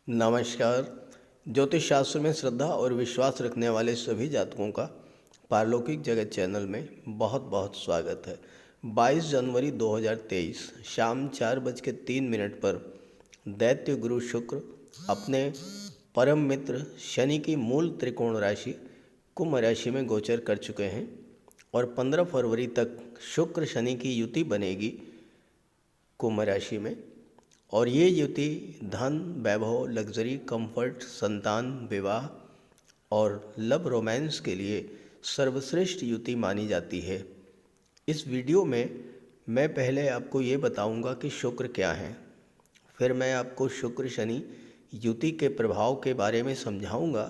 नमस्कार। ज्योतिष शास्त्र में श्रद्धा और विश्वास रखने वाले सभी जातकों का पारलौकिक जगत चैनल में बहुत बहुत स्वागत है। 22 जनवरी 2023 शाम 4:03 पर दैत्य गुरु शुक्र अपने परम मित्र शनि की मूल त्रिकोण राशि कुंभ राशि में गोचर कर चुके हैं और 15 फरवरी तक शुक्र शनि की युति बनेगी कुंभ राशि में। और ये युति धन, वैभव, लग्जरी, कंफर्ट, संतान, विवाह और लव रोमांस के लिए सर्वश्रेष्ठ युति मानी जाती है। इस वीडियो में मैं पहले आपको ये बताऊंगा कि शुक्र क्या है, फिर मैं आपको शुक्र शनि युति के प्रभाव के बारे में समझाऊंगा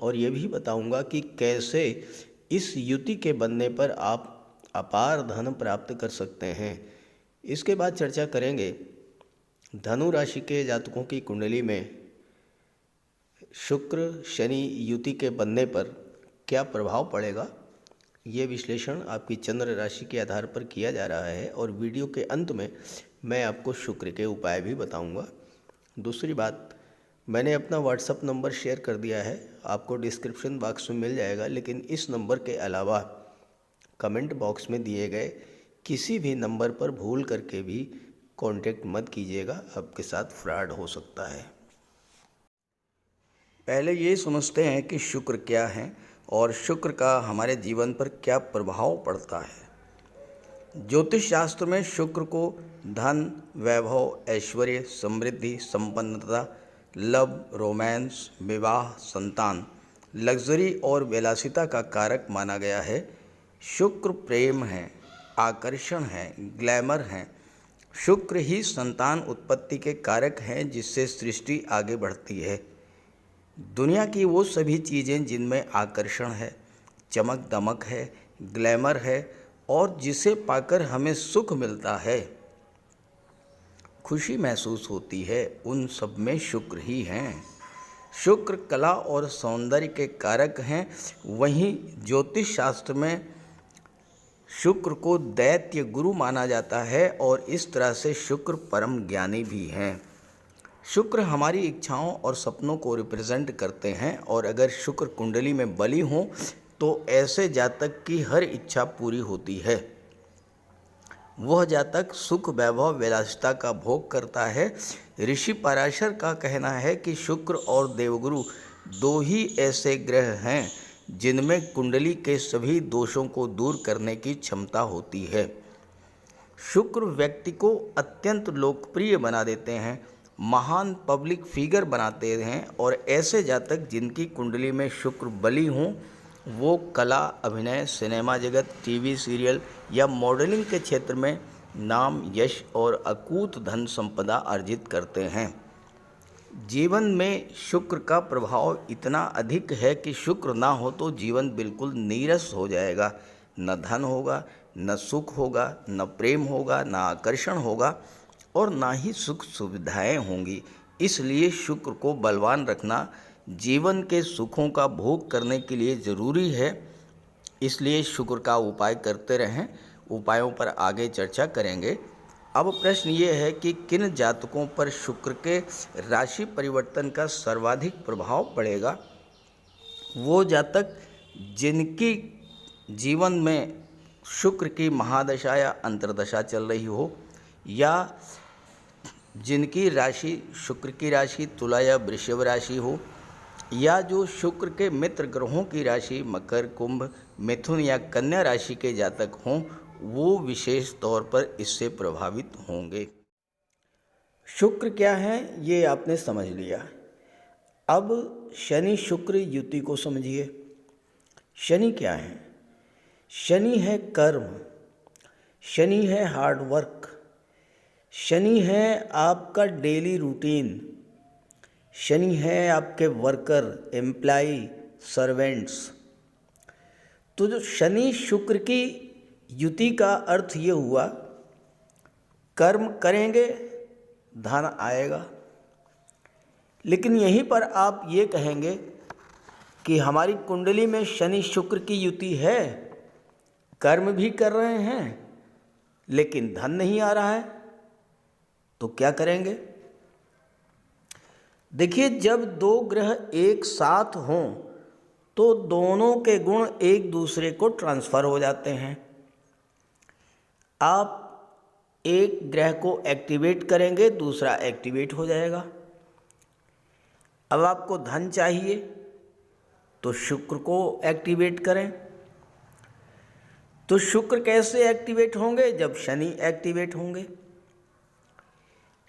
और ये भी बताऊंगा कि कैसे इस युति के बनने पर आप अपार धन प्राप्त कर सकते हैं। इसके बाद चर्चा करेंगे धनु राशि के जातकों की कुंडली में शुक्र शनि युति के बनने पर क्या प्रभाव पड़ेगा। ये विश्लेषण आपकी चंद्र राशि के आधार पर किया जा रहा है और वीडियो के अंत में मैं आपको शुक्र के उपाय भी बताऊंगा। दूसरी बात, मैंने अपना व्हाट्सअप नंबर शेयर कर दिया है, आपको डिस्क्रिप्शन बॉक्स में मिल जाएगा, लेकिन इस नंबर के अलावा कमेंट बॉक्स में दिए गए किसी भी नंबर पर भूल करके भी कांटेक्ट मत कीजिएगा, आपके साथ फ्रॉड हो सकता है। पहले ये समझते हैं कि शुक्र क्या है और शुक्र का हमारे जीवन पर क्या प्रभाव पड़ता है। ज्योतिष शास्त्र में शुक्र को धन, वैभव, ऐश्वर्य, समृद्धि, संपन्नता, लव, रोमांस, विवाह, संतान, लग्जरी और विलासिता का कारक माना गया है। शुक्र प्रेम है, आकर्षण है, ग्लैमर है। शुक्र ही संतान उत्पत्ति के कारक हैं जिससे सृष्टि आगे बढ़ती है। दुनिया की वो सभी चीज़ें जिनमें आकर्षण है, चमक दमक है, ग्लैमर है और जिसे पाकर हमें सुख मिलता है, खुशी महसूस होती है, उन सब में शुक्र ही हैं। शुक्र कला और सौंदर्य के कारक हैं। वहीं ज्योतिष शास्त्र में शुक्र को दैत्य गुरु माना जाता है और इस तरह से शुक्र परम ज्ञानी भी हैं। शुक्र हमारी इच्छाओं और सपनों को रिप्रेजेंट करते हैं और अगर शुक्र कुंडली में बली हो तो ऐसे जातक की हर इच्छा पूरी होती है। वह जातक सुख, वैभव, विलासिता का भोग करता है। ऋषि पराशर का कहना है कि शुक्र और देवगुरु दो ही ऐसे ग्रह हैं जिनमें कुंडली के सभी दोषों को दूर करने की क्षमता होती है। शुक्र व्यक्ति को अत्यंत लोकप्रिय बना देते हैं, महान पब्लिक फिगर बनाते हैं और ऐसे जातक जिनकी कुंडली में शुक्र बली हों वो कला, अभिनय, सिनेमा जगत, टीवी सीरियल या मॉडलिंग के क्षेत्र में नाम, यश और अकूत धन संपदा अर्जित करते हैं। जीवन में शुक्र का प्रभाव इतना अधिक है कि शुक्र ना हो तो जीवन बिल्कुल नीरस हो जाएगा। न धन होगा, न सुख होगा, न प्रेम होगा, न आकर्षण होगा और ना ही सुख सुविधाएं होंगी। इसलिए शुक्र को बलवान रखना जीवन के सुखों का भोग करने के लिए ज़रूरी है। इसलिए शुक्र का उपाय करते रहें। उपायों पर आगे चर्चा करेंगे। अब प्रश्न ये है कि किन जातकों पर शुक्र के राशि परिवर्तन का सर्वाधिक प्रभाव पड़ेगा। वो जातक जिनकी जीवन में शुक्र की महादशा या अंतर्दशा चल रही हो या जिनकी राशि शुक्र की राशि तुला या वृषभ राशि हो या जो शुक्र के मित्र ग्रहों की राशि मकर, कुंभ, मिथुन या कन्या राशि के जातक हों, वो विशेष तौर पर इससे प्रभावित होंगे। शुक्र क्या है ये आपने समझ लिया। अब शनि शुक्र युति को समझिए। शनि क्या है? शनि है कर्म, शनि है हार्ड वर्क, शनि है आपका डेली रूटीन, शनि है आपके वर्कर, एम्प्लाई, सर्वेंट्स। तो जो शनि शुक्र की युति का अर्थ ये हुआ, कर्म करेंगे धन आएगा। लेकिन यहीं पर आप ये कहेंगे कि हमारी कुंडली में शनि शुक्र की युति है, कर्म भी कर रहे हैं लेकिन धन नहीं आ रहा है, तो क्या करेंगे? देखिए, जब दो ग्रह एक साथ हों तो दोनों के गुण एक दूसरे को ट्रांसफ़र हो जाते हैं। आप एक ग्रह को एक्टिवेट करेंगे, दूसरा एक्टिवेट हो जाएगा। अब आपको धन चाहिए तो शुक्र को एक्टिवेट करें। तो शुक्र कैसे एक्टिवेट होंगे? जब शनि एक्टिवेट होंगे।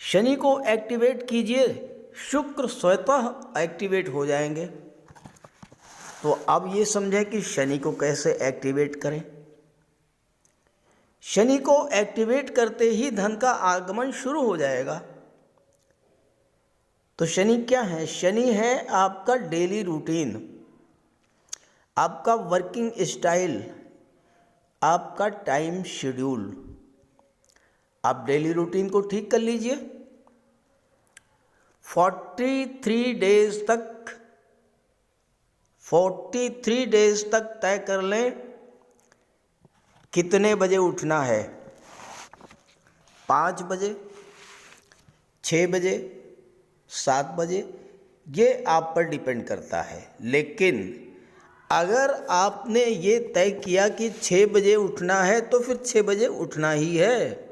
शनि को एक्टिवेट कीजिए, शुक्र स्वतः एक्टिवेट हो जाएंगे। तो अब ये समझें कि शनि को कैसे एक्टिवेट करें। शनि को एक्टिवेट करते ही धन का आगमन शुरू हो जाएगा। तो शनि क्या है? शनि है आपका डेली रूटीन, आपका वर्किंग स्टाइल, आपका टाइम शेड्यूल। आप डेली रूटीन को ठीक कर लीजिए। 43 डेज तक तय कर लें कितने बजे उठना है। 5 बजे, 6 बजे, 7 बजे, ये आप पर डिपेंड करता है। लेकिन अगर आपने ये तय किया कि 6 बजे उठना है तो फिर 6 बजे उठना ही है।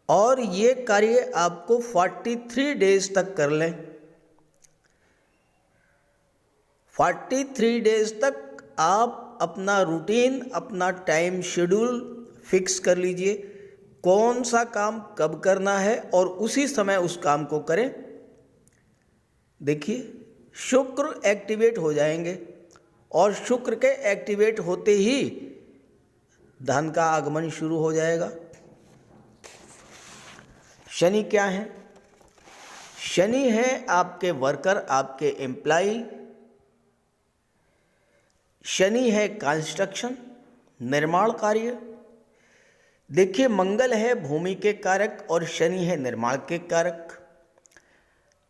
और ये कार्य आपको 43 डेज तक कर लें। 43 डेज तक आप अपना रूटीन, अपना टाइम शेड्यूल फिक्स कर लीजिए, कौन सा काम कब करना है और उसी समय उस काम को करें। देखिए, शुक्र एक्टिवेट हो जाएंगे और शुक्र के एक्टिवेट होते ही धन का आगमन शुरू हो जाएगा। शनि क्या है? शनि है आपके वर्कर, आपके एम्प्लॉय। शनि है कंस्ट्रक्शन, निर्माण कार्य। देखिए, मंगल है भूमि के कारक और शनि है निर्माण के कारक।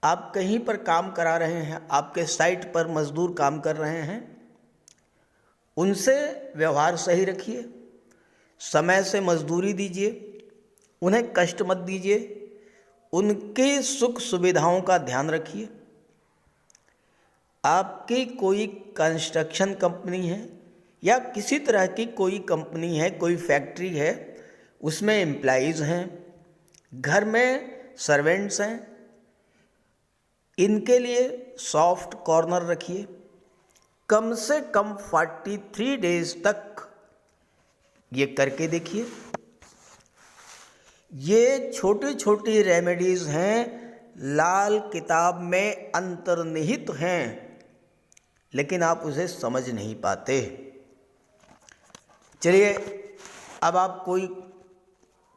आप कहीं पर काम करा रहे हैं, आपके साइट पर मजदूर काम कर रहे हैं, उनसे व्यवहार सही रखिए, समय से मजदूरी दीजिए, उन्हें कष्ट मत दीजिए, उनकी सुख सुविधाओं का ध्यान रखिए। आपकी कोई कंस्ट्रक्शन कंपनी है या किसी तरह की कोई कंपनी है, कोई फैक्ट्री है, उसमें एम्प्लॉइज़ हैं, घर में सर्वेंट्स हैं, इनके लिए सॉफ्ट कॉर्नर रखिए। कम से कम 43 डेज तक ये करके देखिए। ये छोटी छोटी रेमेडीज़ हैं, लाल किताब में अंतर्निहित हैं, लेकिन आप उसे समझ नहीं पाते। चलिए, अब आप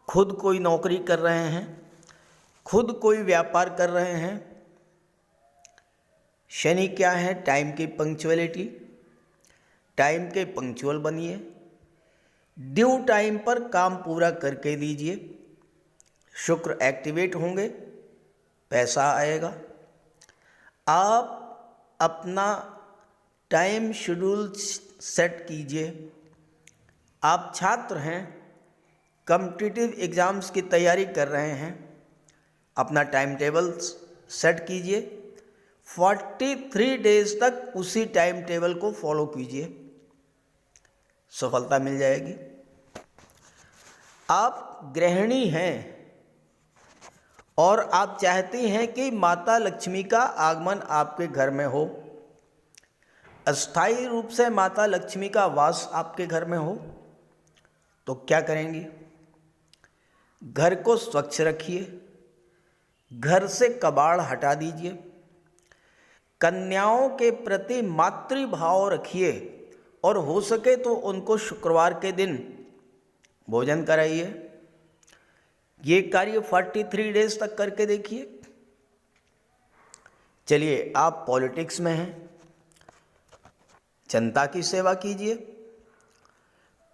खुद कोई नौकरी कर रहे हैं, खुद कोई व्यापार कर रहे हैं। शनि क्या है? टाइम की पंक्चुअलिटी। टाइम के पंक्चुअल बनिए, ड्यू टाइम पर काम पूरा करके दीजिए। शुक्र एक्टिवेट होंगे, पैसा आएगा। आप अपना टाइम शेड्यूल सेट कीजिए। आप छात्र हैं, कॉम्पिटिटिव एग्ज़ाम्स की तैयारी कर रहे हैं, अपना टाइम टेबल सेट कीजिए। 43 डेज तक उसी टाइम टेबल को फॉलो कीजिए, सफलता मिल जाएगी। आप गृहिणी हैं और आप चाहती हैं कि माता लक्ष्मी का आगमन आपके घर में हो, अस्थायी रूप से माता लक्ष्मी का वास आपके घर में हो, तो क्या करेंगी? घर को स्वच्छ रखिए, घर से कबाड़ हटा दीजिए, कन्याओं के प्रति मातृभाव रखिए और हो सके तो उनको शुक्रवार के दिन भोजन कराइए। ये कार्य 43 डेज तक करके देखिए। चलिए, आप पॉलिटिक्स में हैं, जनता की सेवा कीजिए,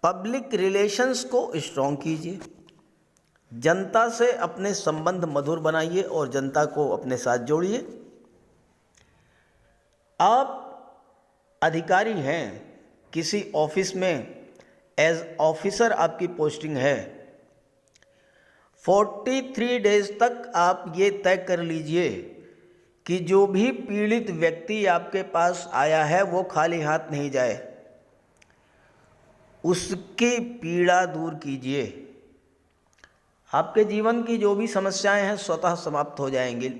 पब्लिक रिलेशंस को स्ट्रॉन्ग कीजिए, जनता से अपने संबंध मधुर बनाइए और जनता को अपने साथ जोड़िए। आप अधिकारी हैं, किसी ऑफिस में एज ऑफिसर आपकी पोस्टिंग है, 43 डेज तक आप ये तय कर लीजिए कि जो भी पीड़ित व्यक्ति आपके पास आया है वो खाली हाथ नहीं जाए, उसकी पीड़ा दूर कीजिए। आपके जीवन की जो भी समस्याएं हैं स्वतः समाप्त हो जाएंगी,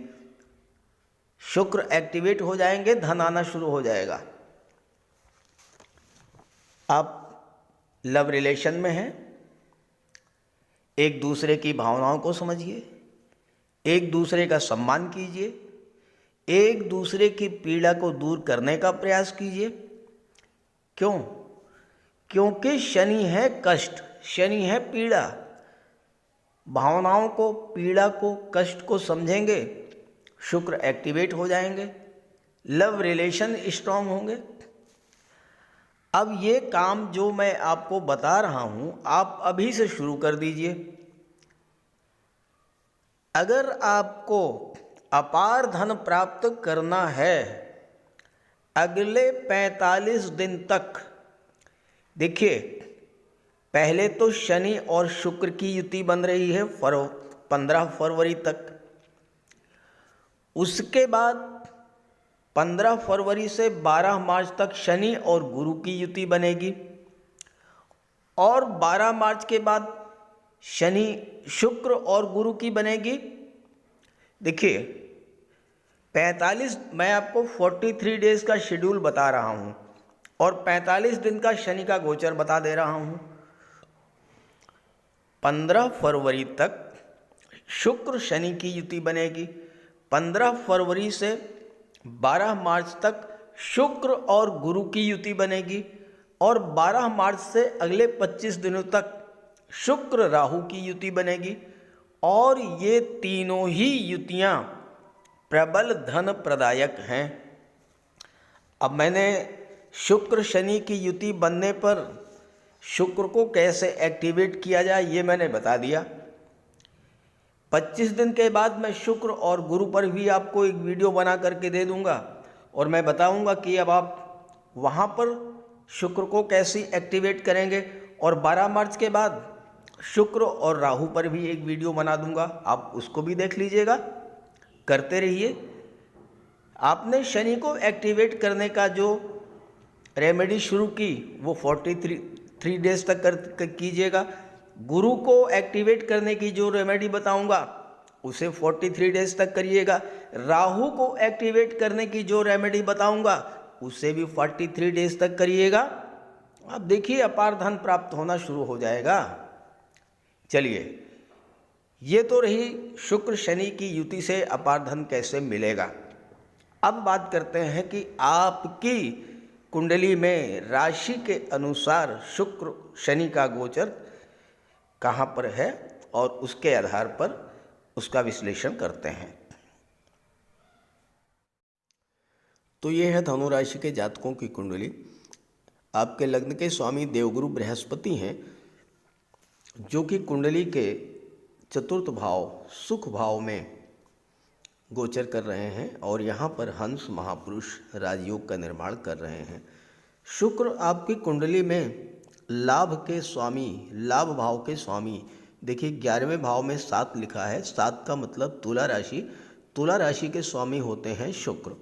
शुक्र एक्टिवेट हो जाएंगे, धन आना शुरू हो जाएगा। आप लव रिलेशन में हैं, एक दूसरे की भावनाओं को समझिए, एक दूसरे का सम्मान कीजिए, एक दूसरे की पीड़ा को दूर करने का प्रयास कीजिए। क्यों? क्योंकि शनि है कष्ट, शनि है पीड़ा। भावनाओं को, पीड़ा को, कष्ट को समझेंगे, शुक्र एक्टिवेट हो जाएंगे, लव रिलेशन स्ट्रांग होंगे। अब ये काम जो मैं आपको बता रहा हूं, आप अभी से शुरू कर दीजिए। अगर आपको अपार धन प्राप्त करना है अगले 45 दिन तक, देखिए पहले तो शनि और शुक्र की युति बन रही है 15 फरवरी तक। उसके बाद 15 फरवरी से 12 मार्च तक शनि और गुरु की युति बनेगी, और 12 मार्च के बाद शनि, शुक्र और गुरु की बनेगी। देखिए 45, मैं आपको 43 डेज का शेड्यूल बता रहा हूँ और 45 दिन का शनि का गोचर बता दे रहा हूँ। 15 फरवरी तक शुक्र शनि की युति बनेगी, 15 फरवरी से 12 मार्च तक शुक्र और गुरु की युति बनेगी, और 12 मार्च से अगले 25 दिनों तक शुक्र राहु की युति बनेगी। और ये तीनों ही युतियाँ प्रबल धन प्रदायक हैं। अब मैंने शुक्र शनि की युति बनने पर शुक्र को कैसे एक्टिवेट किया जाए ये मैंने बता दिया। 25 दिन के बाद मैं शुक्र और गुरु पर भी आपको एक वीडियो बना करके दे दूंगा, और मैं बताऊंगा कि अब आप वहाँ पर शुक्र को कैसे एक्टिवेट करेंगे। और 12 मार्च के बाद शुक्र और राहु पर भी एक वीडियो बना दूंगा, आप उसको भी देख लीजिएगा। करते रहिए। आपने शनि को एक्टिवेट करने का जो रेमेडी शुरू की वो 43 डेज तक कीजिएगा। गुरु को एक्टिवेट करने की जो रेमेडी बताऊंगा उसे 43 डेज तक करिएगा। राहु को एक्टिवेट करने की जो रेमेडी बताऊंगा उसे भी 43 डेज तक करिएगा। अब देखिए अपार धन प्राप्त होना शुरू हो जाएगा। चलिए, ये तो रही शुक्र शनि की युति से अपार धन कैसे मिलेगा। अब बात करते हैं कि आपकी कुंडली में राशि के अनुसार शुक्र शनि का गोचर कहाँ पर है और उसके आधार पर उसका विश्लेषण करते हैं। तो ये है धनु राशि के जातकों की कुंडली। आपके लग्न के स्वामी देवगुरु बृहस्पति हैं, जो कि कुंडली के चतुर्थ भाव सुख भाव में गोचर कर रहे हैं, और यहाँ पर हंस महापुरुष राजयोग का निर्माण कर रहे हैं। शुक्र आपकी कुंडली में लाभ के स्वामी, लाभ भाव के स्वामी, देखिए 11वें भाव में 7 लिखा है। 7 का मतलब तुला राशि, तुला राशि के स्वामी होते हैं शुक्र।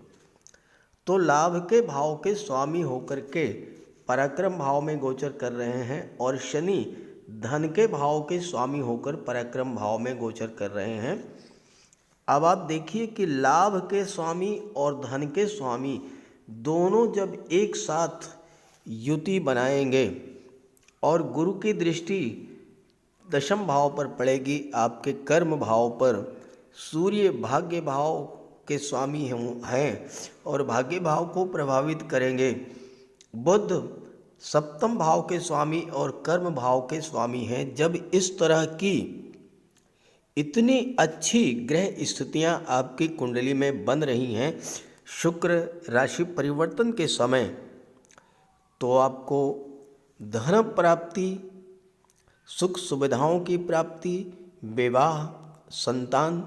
तो लाभ के भाव के स्वामी होकर के पराक्रम भाव में गोचर कर रहे हैं, और शनि धन के भाव के स्वामी होकर पराक्रम भाव में गोचर कर रहे हैं। अब आप देखिए कि लाभ के स्वामी और धन के स्वामी दोनों जब एक साथ युति बनाएंगे और गुरु की दृष्टि दशम भाव पर पड़ेगी, आपके कर्म भाव पर, सूर्य भाग्य भाव के स्वामी हैं और भाग्य भाव को प्रभावित करेंगे, बुध सप्तम भाव के स्वामी और कर्म भाव के स्वामी हैं। जब इस तरह की इतनी अच्छी ग्रह स्थितियां आपकी कुंडली में बन रही हैं शुक्र राशि परिवर्तन के समय, तो आपको धन प्राप्ति, सुख सुविधाओं की प्राप्ति, विवाह, संतान,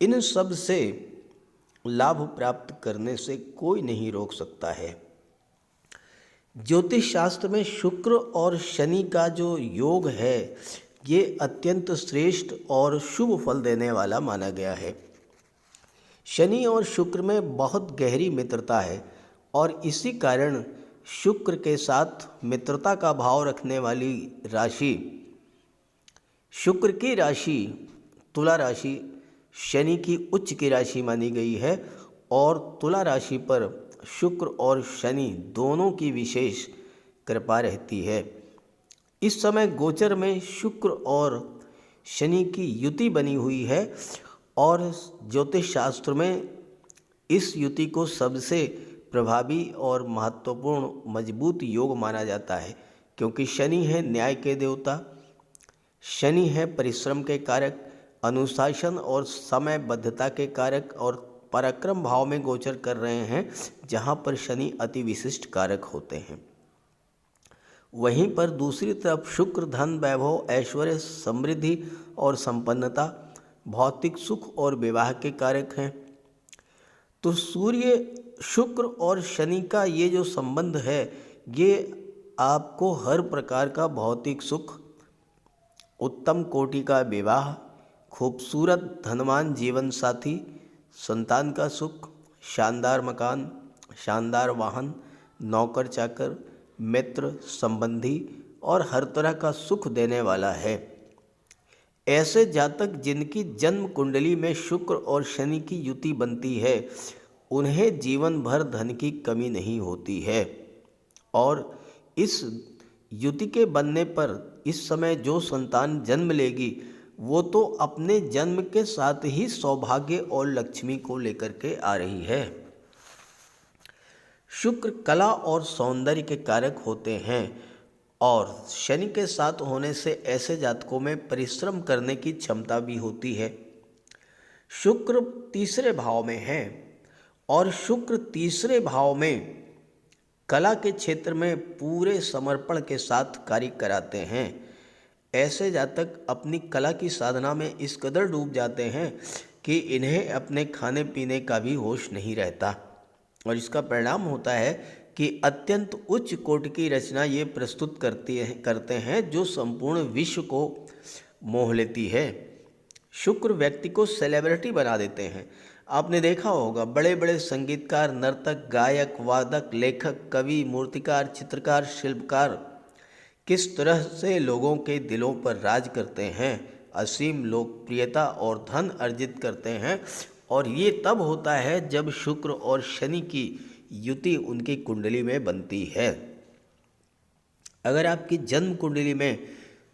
इन सब से लाभ प्राप्त करने से कोई नहीं रोक सकता है। ज्योतिष शास्त्र में शुक्र और शनि का जो योग है, ये अत्यंत श्रेष्ठ और शुभ फल देने वाला माना गया है। शनि और शुक्र में बहुत गहरी मित्रता है और इसी कारण शुक्र के साथ मित्रता का भाव रखने वाली राशि, शुक्र की राशि तुला राशि शनि की उच्च की राशि मानी गई है और तुला राशि पर शुक्र और शनि दोनों की विशेष कृपा रहती है। इस समय गोचर में शुक्र और शनि की युति बनी हुई है और ज्योतिष शास्त्र में इस युति को सबसे प्रभावी और महत्वपूर्ण मजबूत योग माना जाता है, क्योंकि शनि है न्याय के देवता, शनि है परिश्रम के कारक, अनुशासन और समयबद्धता के कारक और पराक्रम भाव में गोचर कर रहे हैं, जहाँ पर शनि अति विशिष्ट कारक होते हैं। वहीं पर दूसरी तरफ शुक्र धन, वैभव, ऐश्वर्य, समृद्धि और संपन्नता, भौतिक सुख और विवाह के कारक हैं। तो सूर्य, शुक्र और शनि का ये जो संबंध है, ये आपको हर प्रकार का भौतिक सुख, उत्तम कोटि का विवाह, खूबसूरत धनवान जीवन साथी, संतान का सुख, शानदार मकान, शानदार वाहन, नौकर चाकर, मित्र, संबंधी और हर तरह का सुख देने वाला है। ऐसे जातक जिनकी जन्म कुंडली में शुक्र और शनि की युति बनती है, उन्हें जीवन भर धन की कमी नहीं होती है और इस युति के बनने पर इस समय जो संतान जन्म लेगी वो तो अपने जन्म के साथ ही सौभाग्य और लक्ष्मी को लेकर के आ रही है। शुक्र कला और सौंदर्य के कारक होते हैं और शनि के साथ होने से ऐसे जातकों में परिश्रम करने की क्षमता भी होती है। शुक्र तीसरे भाव में है और शुक्र तीसरे भाव में कला के क्षेत्र में पूरे समर्पण के साथ कार्य कराते हैं। ऐसे जातक अपनी कला की साधना में इस कदर डूब जाते हैं कि इन्हें अपने खाने पीने का भी होश नहीं रहता और इसका परिणाम होता है कि अत्यंत उच्च कोटि की रचना ये प्रस्तुत करते हैं जो संपूर्ण विश्व को मोह लेती है। शुक्र व्यक्ति को सेलिब्रिटी बना देते हैं। आपने देखा होगा बड़े बड़े संगीतकार, नर्तक, गायक, वादक, लेखक, कवि, मूर्तिकार, चित्रकार, शिल्पकार किस तरह से लोगों के दिलों पर राज करते हैं, असीम लोकप्रियता और धन अर्जित करते हैं। और ये तब होता है जब शुक्र और शनि की युति उनकी कुंडली में बनती है। अगर आपकी जन्म कुंडली में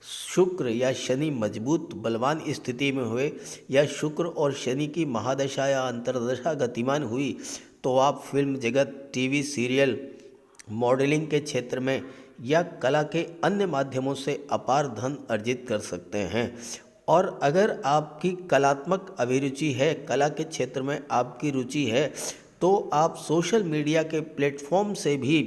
शुक्र या शनि मजबूत बलवान स्थिति में हुए या शुक्र और शनि की महादशा या अंतर्दशा गतिमान हुई तो आप फिल्म जगत, टीवी सीरियल, मॉडलिंग के क्षेत्र में या कला के अन्य माध्यमों से अपार धन अर्जित कर सकते हैं। और अगर आपकी कलात्मक अभिरुचि है, कला के क्षेत्र में आपकी रुचि है, तो आप सोशल मीडिया के प्लेटफॉर्म से भी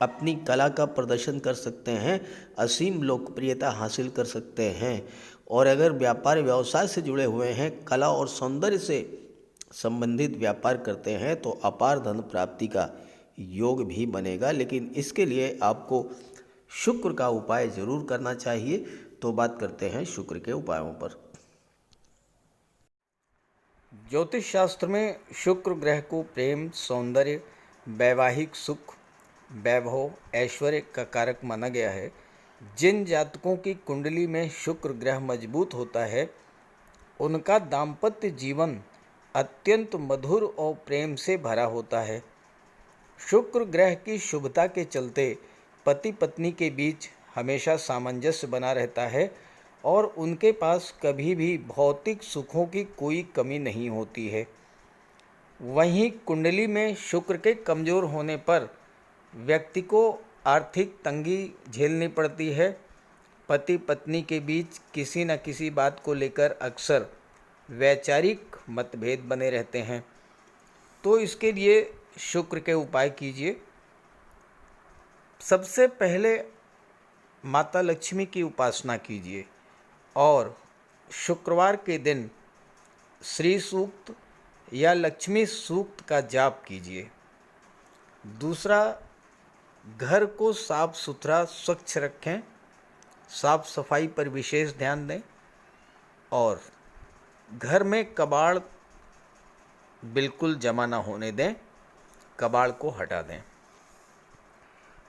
अपनी कला का प्रदर्शन कर सकते हैं, असीम लोकप्रियता हासिल कर सकते हैं। और अगर व्यापार व्यवसाय से जुड़े हुए हैं, कला और सौंदर्य से संबंधित व्यापार करते हैं, तो अपार धन प्राप्ति का योग भी बनेगा। लेकिन इसके लिए आपको शुक्र का उपाय जरूर करना चाहिए। तो बात करते हैं शुक्र के उपायों पर। ज्योतिष शास्त्र में शुक्र ग्रह को प्रेम, सौंदर्य, वैवाहिक सुख, वैभव, ऐश्वर्य का कारक माना गया है। जिन जातकों की कुंडली में शुक्र ग्रह मजबूत होता है, उनका दाम्पत्य जीवन अत्यंत मधुर और प्रेम से भरा होता है। शुक्र ग्रह की शुभता के चलते पति पत्नी के बीच हमेशा सामंजस्य बना रहता है और उनके पास कभी भी भौतिक सुखों की कोई कमी नहीं होती है। वहीं कुंडली में शुक्र के कमज़ोर होने पर व्यक्ति को आर्थिक तंगी झेलनी पड़ती है। पति पत्नी के बीच किसी न किसी बात को लेकर अक्सर वैचारिक मतभेद बने रहते हैं। तो इसके लिए शुक्र के उपाय कीजिए। सबसे पहले माता लक्ष्मी की उपासना कीजिए और शुक्रवार के दिन श्री सूक्त या लक्ष्मी सूक्त का जाप कीजिए। दूसरा, घर को साफ सुथरा स्वच्छ रखें, साफ सफाई पर विशेष ध्यान दें और घर में कबाड़ बिल्कुल जमा ना होने दें, कबाड़ को हटा दें।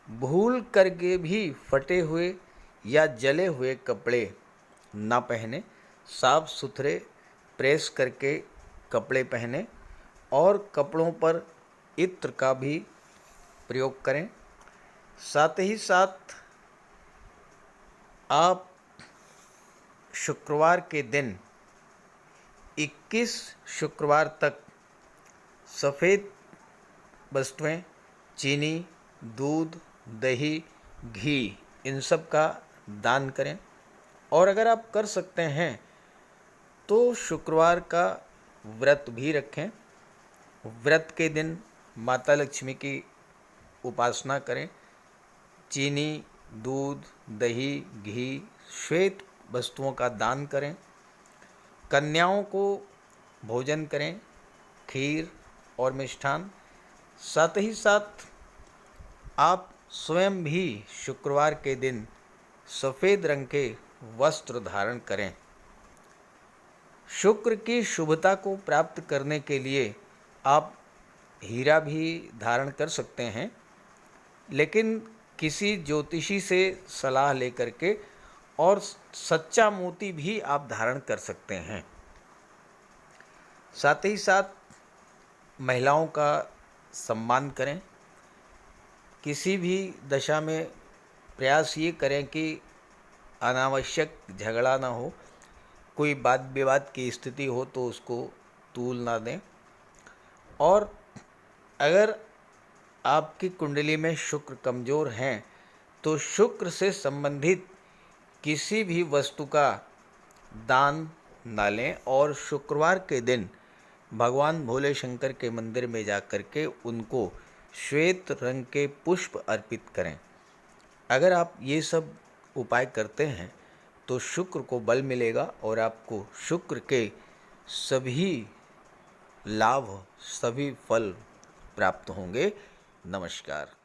भूल करके भी फटे हुए या जले हुए कपड़े ना पहने, साफ सुथरे प्रेस करके कपड़े पहने और कपड़ों पर इत्र का भी प्रयोग करें। साथ ही साथ आप शुक्रवार के दिन 21 शुक्रवार तक सफ़ेद वस्तुएं, चीनी, दूध, दही, घी, इन सब का दान करें। और अगर आप कर सकते हैं तो शुक्रवार का व्रत भी रखें। व्रत के दिन माता लक्ष्मी की उपासना करें। चीनी, दूध, दही, घी, श्वेत वस्तुओं का दान करें। कन्याओं को भोजन करें, खीर और मिष्ठान। साथ ही साथ आप स्वयं भी शुक्रवार के दिन सफ़ेद रंग के वस्त्र धारण करें। शुक्र की शुभता को प्राप्त करने के लिए आप हीरा भी धारण कर सकते हैं, लेकिन किसी ज्योतिषी से सलाह लेकर के, और सच्चा मोती भी आप धारण कर सकते हैं। साथ ही साथ महिलाओं का सम्मान करें। किसी भी दशा में प्रयास ये करें कि अनावश्यक झगड़ा ना हो, कोई वाद विवाद की स्थिति हो तो उसको तूल ना दें। और अगर आपकी कुंडली में शुक्र कमज़ोर हैं तो शुक्र से संबंधित किसी भी वस्तु का दान ना लें और शुक्रवार के दिन भगवान भोले शंकर के मंदिर में जाकर के उनको श्वेत रंग के पुष्प अर्पित करें। अगर आप ये सब उपाय करते हैं तो शुक्र को बल मिलेगा और आपको शुक्र के सभी लाभ, सभी फल प्राप्त होंगे। नमस्कार।